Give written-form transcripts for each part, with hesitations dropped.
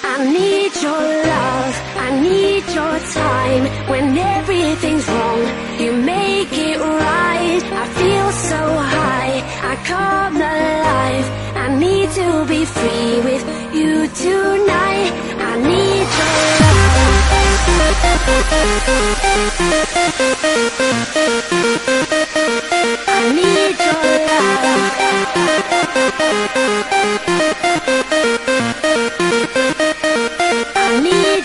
I need your love, I need your time. When everything's wrong, you make it right. I feel so high, I come alive. I need to be free with you tonight. I need your love. I need your love. I need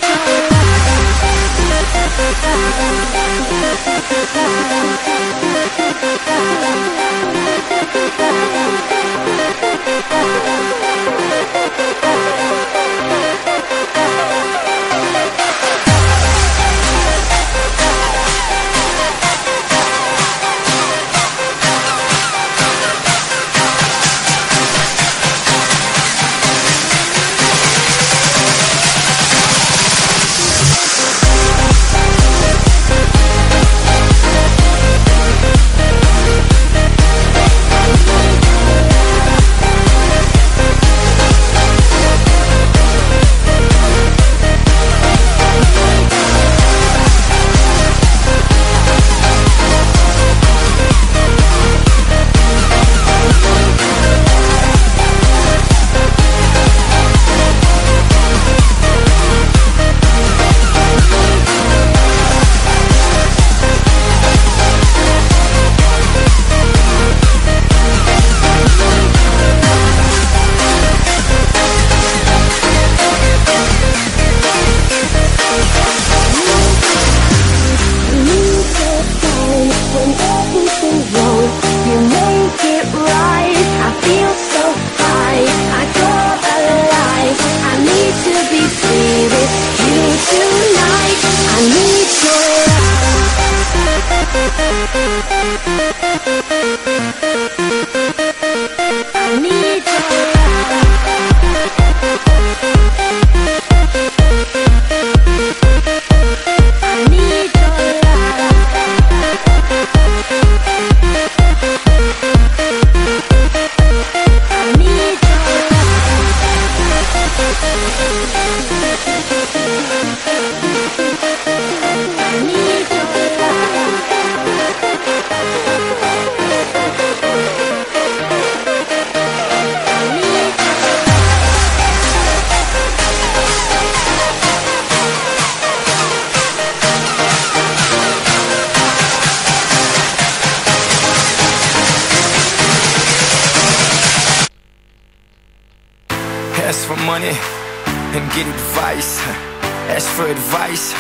Ask for money and get advice. Ask for advice,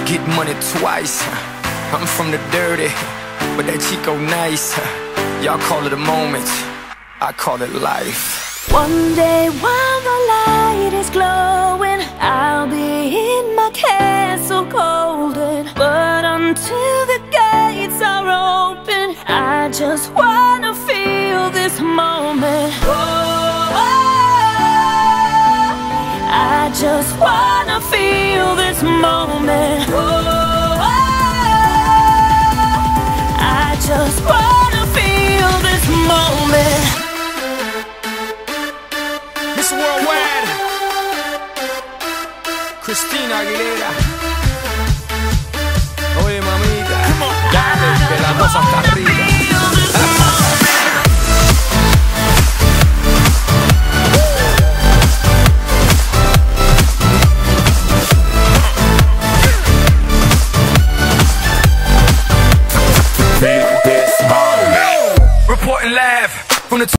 get money twice. I'm from the dirty, but that Chico nice. Y'all call it a moment, I call it life. One day while the light is glowing, I'll be in my castle golden. But until the gates are open, I just wanna feel this moment. I just wanna feel this moment. I just wanna feel this moment. Miss Worldwide, Christina Aguilera. Oye mamita, dale, que la cosa está arriba. Reporting live from the